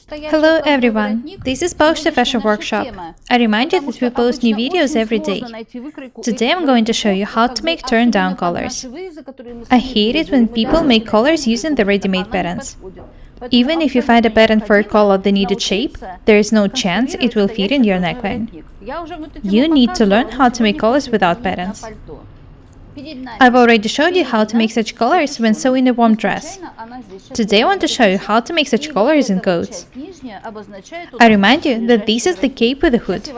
Hello everyone, this is Post Fashion Workshop. I remind you that we post new videos every day. Today I'm going to show you how to make turn-down collars. I hate it when people make collars using the ready-made patterns. Even if you find a pattern for a collar the needed shape, there is no chance it will fit in your neckline. You need to learn how to make collars without patterns. I've already showed you how to make such collars when sewing a warm dress. Today I want to show you how to make such collars in coats. I remind you that this is the cape with the hood.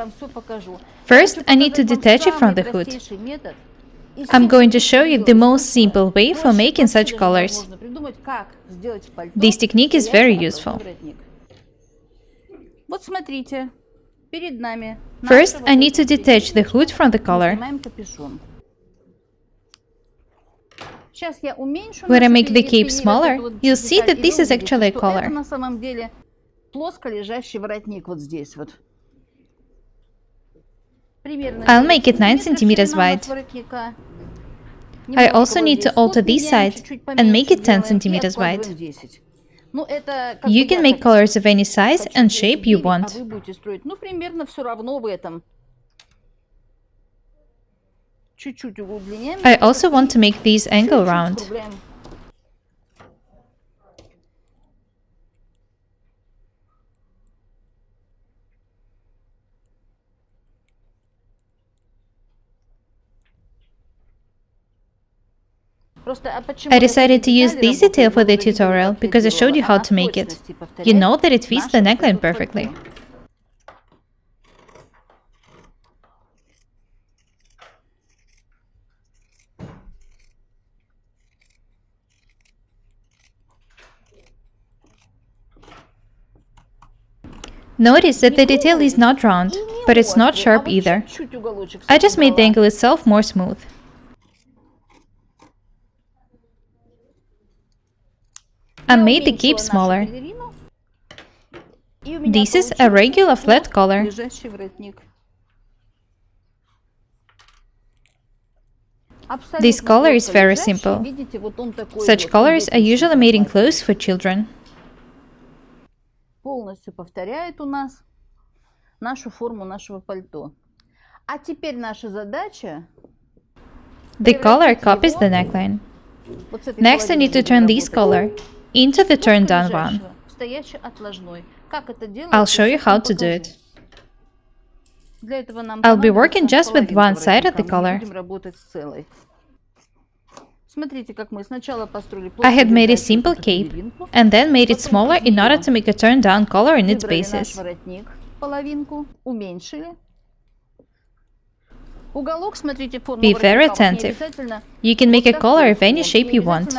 First, I need to detach it from the hood. I'm going to show you the most simple way for making such collars. This technique is very useful. First, I need to detach the hood from the collar. When I make the cape smaller, you'll see that this is actually a collar. I'll make it 9 cm wide. I also need to alter this side and make it 10 cm wide. You can make collars of any size and shape you want. I also want to make these angle round. I decided to use this detail for the tutorial because I showed you how to make it. You know that it fits the neckline perfectly. Notice that the detail is not round, but it's not sharp either. I just made the angle itself more smooth. I made the cape smaller. This is a regular flat collar. This collar is very simple. Such collars are usually made in clothes for children. Полностью повторяет у нас нашу форму нашего пальто. А теперь наша задача... The collar copies the neckline. Next, I need to turn this collar into the turn-down one. I'll show you how to do it. I'll be working just with one side of the collar. I had made a simple cape and then made it smaller in order to make a turn-down collar in its bases. Be very attentive. You can make a collar of any shape you want.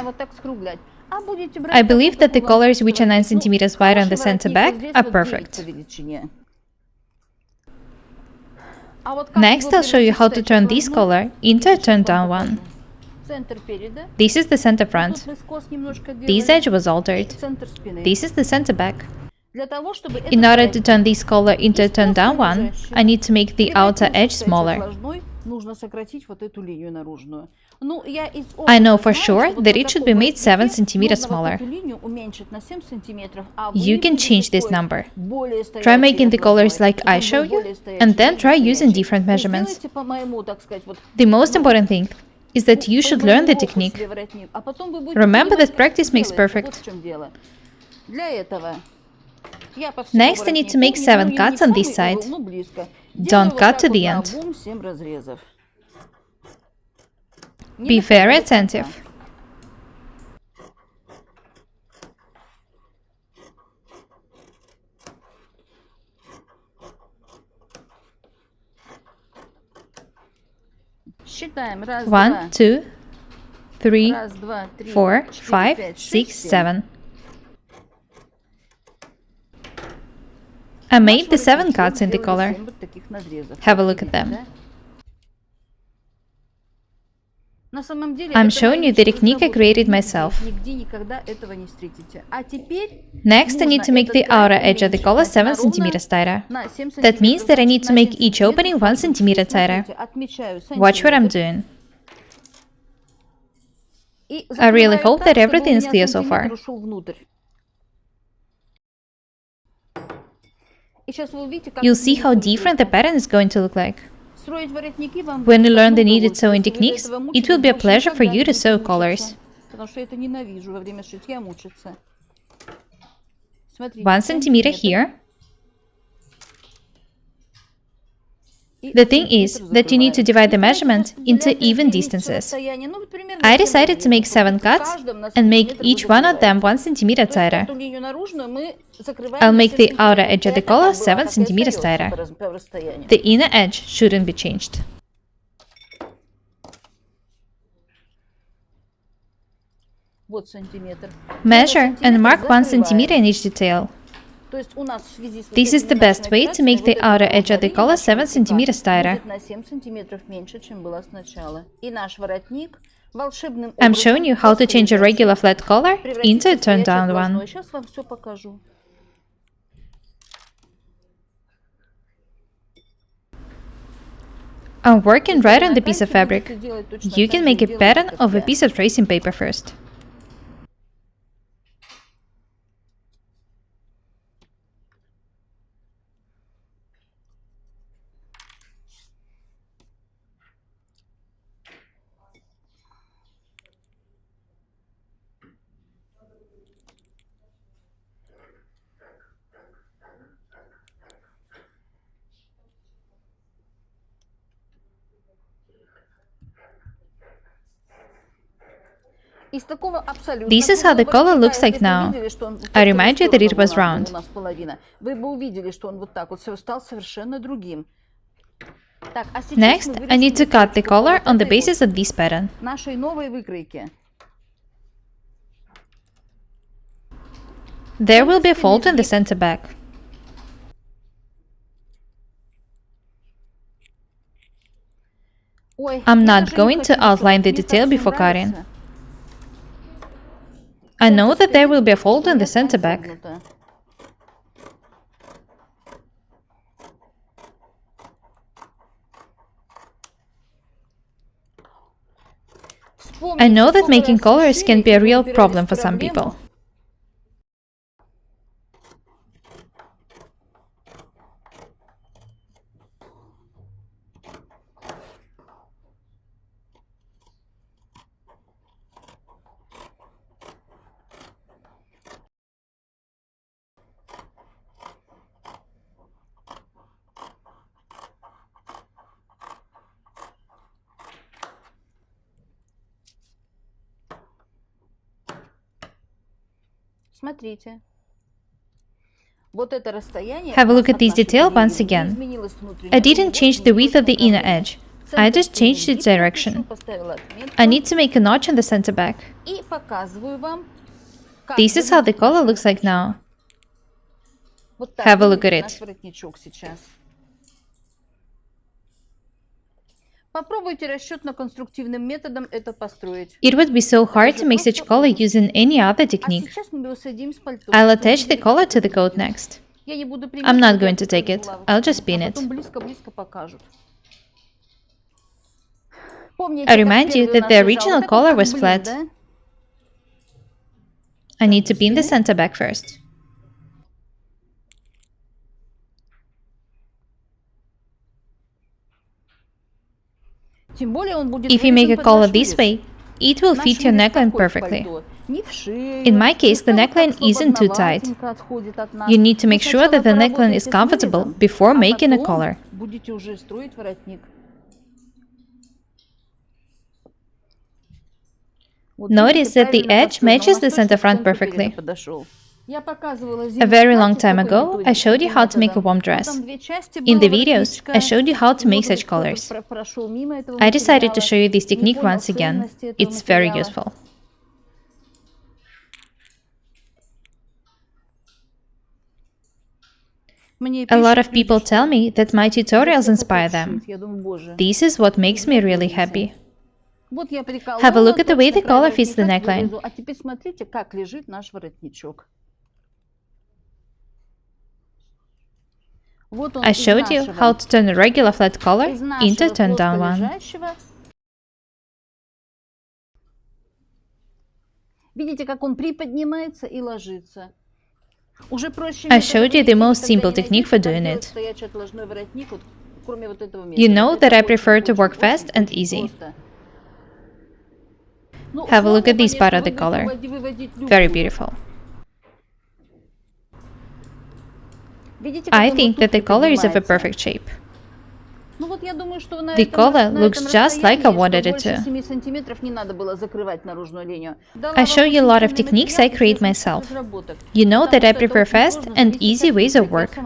I believe that the collars which are 9 cm wide on the center back are perfect. Next, I'll show you how to turn this collar into a turn-down one. This is the center front. This edge was altered. This is the center back. In order to turn this collar into a turn-down one, I need to make the outer edge smaller. I know for sure that it should be made 7 cm smaller. You can change this number. Try making the collars like I show you, and then try using different measurements. The most important thing is that you should learn the technique. Remember that practice makes perfect. Next, I need to make 7 cuts on this side. Don't cut to the end. Be very attentive. One, 2, 3, 4, 5, 6, 7. I made the 7 cuts in the collar. Have a look at them. I'm showing you the technique I created myself. Next, I need to make the outer edge of the collar 7 cm tighter. That means that I need to make each opening 1 cm tighter. Watch what I'm doing. I really hope that everything is clear so far. You'll see how different the pattern is going to look like. When you learn the needed sewing techniques, it will be a pleasure for you to sew collars. 1 centimeter here. The thing is that you need to divide the measurement into even distances. I decided to make 7 cuts and make each one of them 1 centimeter tighter. I'll make the outer edge of the collar 7 centimeters tighter. The inner edge shouldn't be changed. Measure and mark 1 centimeter in each detail. This is the best way to make the outer edge of the collar 7 centimeters tighter. I'm showing you how to change a regular flat collar into a turned-down one. I'm working right on the piece of fabric. You can make a pattern of a piece of tracing paper first. This is how the collar looks like now. I remind you that it was round. Next, I need to cut the collar on the basis of this pattern. There will be a fold in the center back. I'm not going to outline the detail before cutting. I know that there will be a fold in the center back. I know that making collars can be a real problem for some people. Have a look at this detail once again. I didn't change the width of the inner edge. I just changed its direction. I need to make a notch in the center back. This is how the collar looks like now. Have a look at it. It would be so hard to make such collar using any other technique. I'll attach the collar to the coat next. I'm not going to take it, I'll just pin it. I remind you that the original collar was flat. I need to pin the center back first. If you make a collar this way, it will fit your neckline perfectly. In my case, the neckline isn't too tight. You need to make sure that the neckline is comfortable before making a collar. Notice that the edge matches the center front perfectly. A very long time ago, I showed you how to make a warm dress. In the videos, I showed you how to make such collars. I decided to show you this technique once again. It's very useful. A lot of people tell me that my tutorials inspire them. This is what makes me really happy. Have a look at the way the collar fits the neckline. I showed you how to turn a regular flat collar into a turned-down one. I showed you the most simple technique for doing it. You know that I prefer to work fast and easy. Have a look at this part of the collar. Very beautiful. I think that the collar is of a perfect shape. The collar looks just like I wanted it to. I show you a lot of techniques I create myself. You know that I prefer fast and easy ways of work.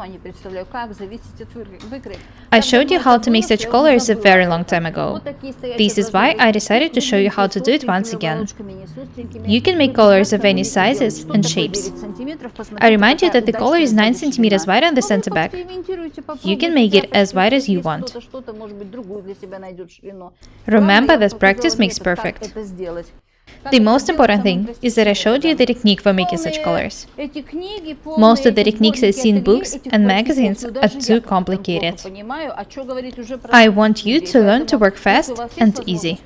I showed you how to make such collars a very long time ago. This is why I decided to show you how to do it once again. You can make collars of any sizes and shapes. I remind you that the collar is 9 cm wide on the center back. You can make it as wide as you want. Remember that practice makes perfect. The most important thing is that I showed you the technique for making such collars. Most of the techniques I see in books and magazines are too complicated. I want you to learn to work fast and easy.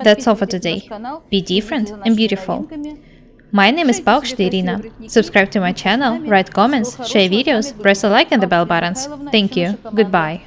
That's all for today. Be different and beautiful. My name is Paukšte Irina. Subscribe to my channel, write comments, share videos, press a like and the bell buttons. Thank you. Goodbye.